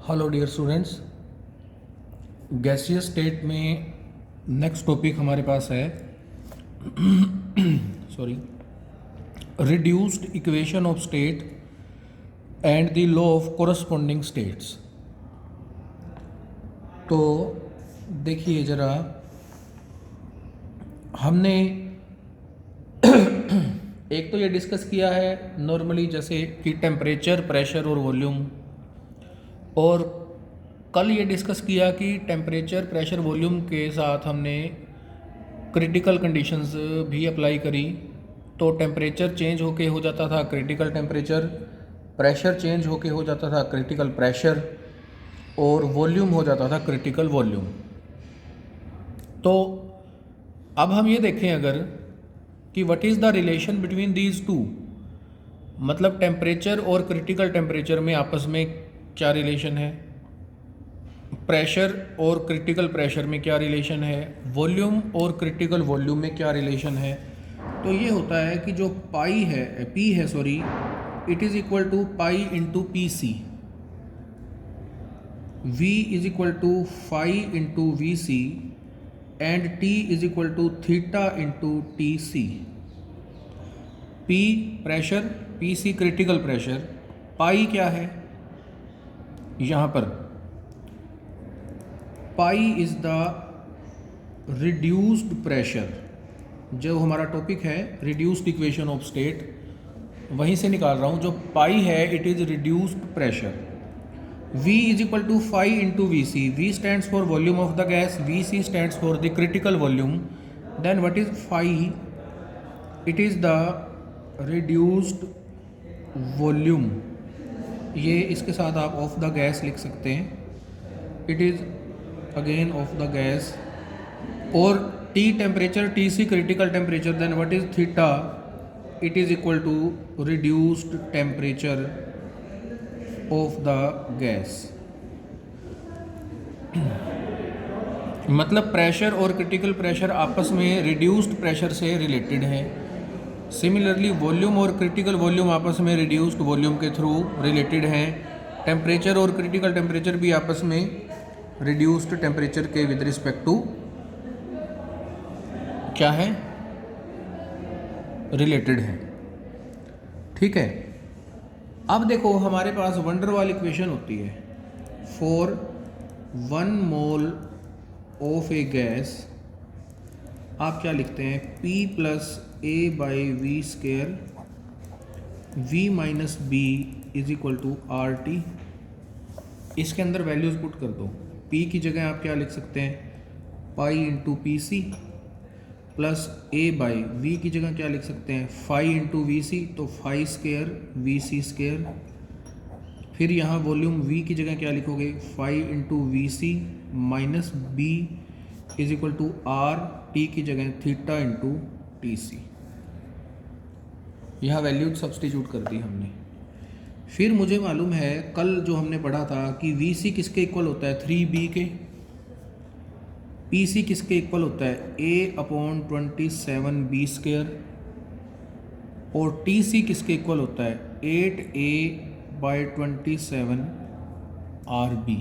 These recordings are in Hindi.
Hello dear students, gaseous state में नेक्स्ट टॉपिक हमारे पास है sorry reduced equation of state and the law of corresponding states. तो देखिए ज़रा, हमने एक तो ये डिस्कस किया है नॉर्मली जैसे कि टेम्परेचर, प्रेशर और वॉल्यूम, और कल ये डिस्कस किया कि टेम्परेचर, प्रेशर, वॉल्यूम के साथ हमने क्रिटिकल कंडीशंस भी अप्लाई करी। तो टेम्परेचर चेंज होके हो जाता था क्रिटिकल टेम्परेचर, प्रेशर चेंज होके हो जाता था क्रिटिकल प्रेशर, और वॉल्यूम हो जाता था क्रिटिकल वॉल्यूम। तो अब हम ये देखें अगर कि what is the relation between these two, मतलब टेम्परेचर और क्रिटिकल टेम्परेचर में आपस में क्या रिलेशन है, प्रेशर और क्रिटिकल प्रेशर में क्या रिलेशन है, वॉल्यूम और क्रिटिकल वॉल्यूम में क्या रिलेशन है। तो ये होता है कि जो पी है sorry, it is equal to pi into P C, V is equal to phi into V C and T is equal to theta into T C. P pressure, P C critical pressure, pi क्या है यहाँ पर, pi is the reduced pressure. जो हमारा टॉपिक है रिड्यूस्ड इक्वेशन ऑफ स्टेट, वहीं से निकाल रहा हूँ। जो पाई है it is reduced pressure. V is equal to phi into V C, V stands for volume of the gas, V C stands for the critical volume. Then what is phi, it is the reduced volume. ये इसके साथ आप ऑफ द गैस लिख सकते हैं, it is again of the gas. और T temperature, T C critical temperature, then what is theta, it is equal to reduced temperature of the gas. मतलब प्रेशर और क्रिटिकल प्रेशर आपस में रिड्यूस्ड प्रेशर से रिलेटेड हैं। सिमिलरली वॉल्यूम और क्रिटिकल वॉल्यूम आपस में रिड्यूस्ड वॉल्यूम के थ्रू रिलेटेड हैं। टेम्परेचर और क्रिटिकल टेम्परेचर भी आपस में रिड्यूस्ड टेम्परेचर के विद रिस्पेक्ट टू क्या है, रिलेटेड है। ठीक है, अब देखो हमारे पास वंडरवाल इक्वेशन होती है। For 1 mole of a gas आप क्या लिखते हैं, P plus a by V square, V minus b is equal to R T. इसके अंदर वैल्यूज पुट कर दो। P की जगह आप क्या लिख सकते हैं, pi into P C, plus a by V की जगह क्या लिख सकते हैं, फाई इंटू वी सी, तो phi square V C square. फिर यहाँ वॉल्यूम वी की जगह क्या लिखोगे, phi into V C minus b is equal to R, T की जगह थीटा इंटू टी सी। यहाँ वैल्यू सब्सटीट्यूट कर दी हमने। फिर मुझे मालूम है कल जो हमने पढ़ा था कि वी सी किसके इक्वल होता है, 3b के। पी सी किसके इक्वल होता है, a अपॉन 27b स्क्वेयर। और टी सी किसके इक्वल होता है, 8a बाई 27 आर बी।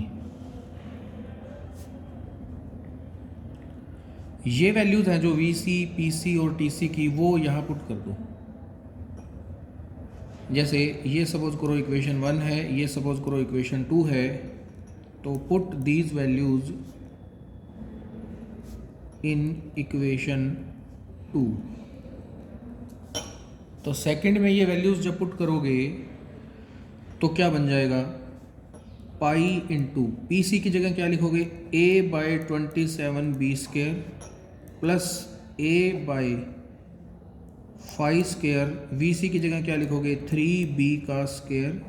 ये वैल्यूज हैं जो वी सी, पी सी और टी सी की, वो यहाँ पुट कर दो। जैसे ये सपोज करो इक्वेशन 1 है, ये सपोज करो इक्वेशन 2 है, तो put these values in equation 2। तो सेकंड में ये वैल्यूज जब पुट करोगे तो क्या बन जाएगा, पाई इंटू पी सी की जगह क्या लिखोगे, a by 27b square plus a by 5 square. V C की जगह क्या लिखोगे, 3b का स्केयर,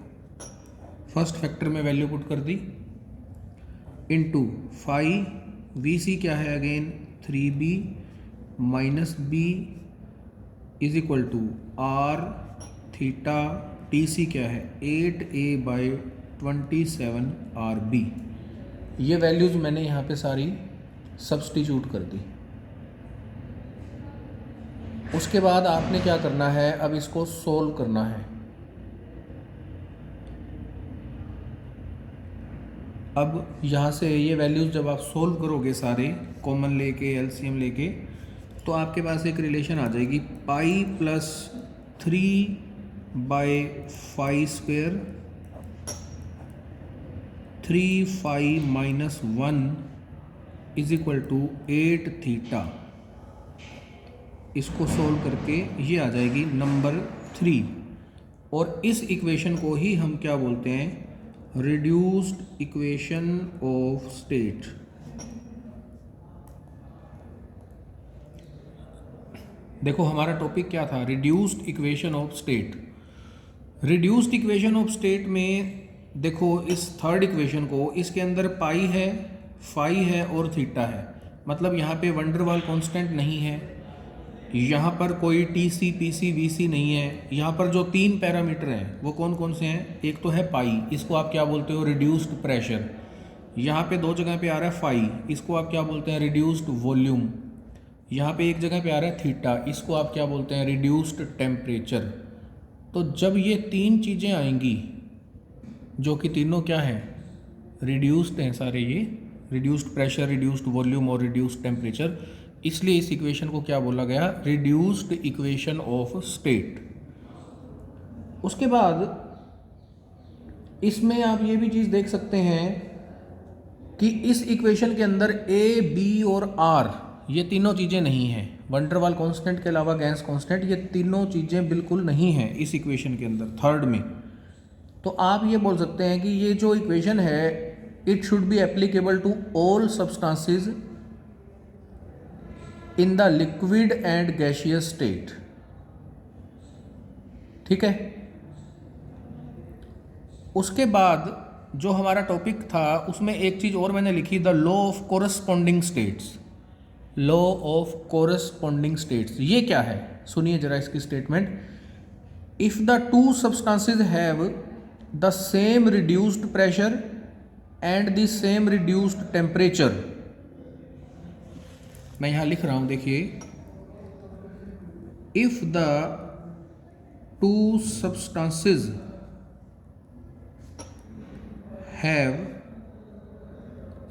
फर्स्ट फैक्टर में वैल्यू पुट कर दी, इंटू फाई वी सी क्या है again 3b minus b is equal to r theta, T C क्या है 8a बाई 27 आर बी। ये वैल्यूज़ मैंने यहाँ पे सारी सब्सटीट्यूट कर दी। उसके बाद आपने क्या करना है, अब इसको सोल्व करना है। अब यहाँ से ये वैल्यूज़ जब आप सोल्व करोगे सारे कॉमन लेके एलसीएम लेके, तो आपके पास एक रिलेशन आ जाएगी pi plus 3/5² 3 φ - 1 is equal to 8 theta. इसको सोल्व करके ये आ जाएगी नंबर 3। और इस इक्वेशन को ही हम क्या बोलते हैं, रिड्यूस्ड इक्वेशन ऑफ स्टेट। देखो हमारा टॉपिक क्या था, reduced equation of state. Reduced equation of state में देखो इस थर्ड इक्वेशन को, इसके अंदर पाई है, फाई है और थीटा है, मतलब यहाँ पे वंडरवाल कांस्टेंट नहीं है, यहाँ पर कोई T C P C V C नहीं है। यहाँ पर जो 3 पैरामीटर हैं वो कौन कौन से हैं, एक तो है पाई, इसको आप क्या बोलते हो, रिड्यूस्ड प्रेशर। यहाँ पे 2 जगह पे आ रहा है फाई, इसको आप क्या बोलते हैं, रिड्यूस्ड वॉल्यूम। यहाँ पे एक जगह पे आ रहा है थीटा, इसको आप क्या बोलते हैं, रिड्यूस्ड टेम्परेचर। तो जब ये 3 चीज़ें आएंगी, जो कि तीनों क्या हैं, रिड्यूस्ड हैं सारे, ये रिड्यूस्ड प्रेशर, रिड्यूस्ड वॉल्यूम और रिड्यूस्ड टेम्परेचर, इसलिए इस इक्वेशन को क्या बोला गया, रिड्यूस्ड इक्वेशन ऑफ स्टेट। उसके बाद इसमें आप ये भी चीज़ देख सकते हैं कि इस इक्वेशन के अंदर ए, बी और आर ये तीनों चीज़ें नहीं हैं। वंडरवाल कांस्टेंट के अलावा गैस कांस्टेंट, ये तीनों चीज़ें बिल्कुल नहीं हैं इस इक्वेशन के अंदर थर्ड में। तो आप ये बोल सकते हैं कि ये जो इक्वेशन है, it should be applicable to all substances in the liquid and gaseous state. ठीक है। उसके बाद जो हमारा टॉपिक था उसमें एक चीज़ और मैंने लिखी, the law of corresponding states. Law of corresponding states ये क्या है, सुनिए जरा इसकी statement. If the two substances have the same reduced pressure and the same reduced temperature, मैं यहां लिख रहा हूं, देखिए, if the two substances have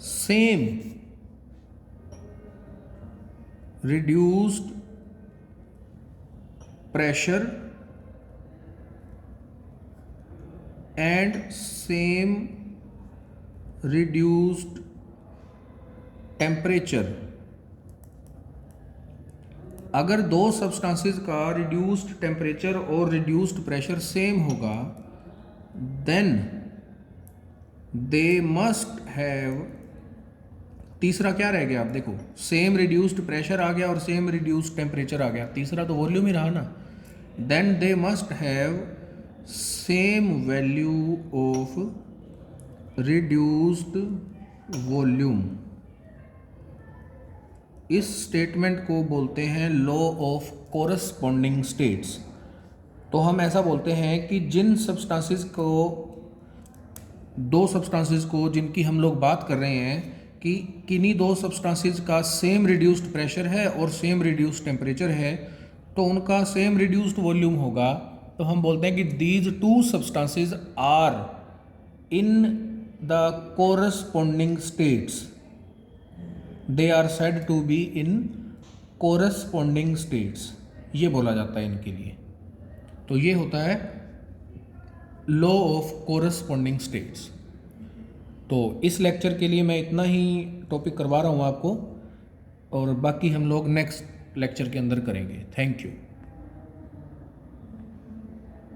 same reduced pressure and same reduced temperature। अगर दो सब्सटेंसेस का रिड्यूस्ड टेम्परेचर और रिड्यूस्ड प्रेशर सेम होगा, देन दे मस्ट हैव, तीसरा क्या रह गया, आप देखो, सेम रिड्यूस्ड प्रेशर आ गया और सेम रिड्यूस्ड टेम्परेचर आ गया, तीसरा तो वॉल्यूम ही रहा ना। Then they must have same value of reduced volume. इस स्टेटमेंट को बोलते हैं लॉ ऑफ कोरस्पॉन्डिंग स्टेट्स। तो हम ऐसा बोलते हैं कि जिन सब्सटेंसेस को, दो सब्सटेंसेस को जिनकी हम लोग बात कर रहे हैं कि किन्हीं दो सब्सटेंसेस का सेम रिड्यूस्ड प्रेशर है और सेम रिड्यूस्ड टेम्परेचर है, तो उनका सेम रिड्यूस्ड वॉल्यूम होगा। तो हम बोलते हैं कि these two substances are in the corresponding states, they are said to be in corresponding states, ये बोला जाता है इनके लिए। तो ये होता है लॉ ऑफ कोरस्पॉन्डिंग स्टेट्स। तो इस लेक्चर के लिए मैं इतना ही टॉपिक करवा रहा हूँ आपको, और बाकी हम लोग नेक्स्ट लेक्चर के अंदर करेंगे। Thank you.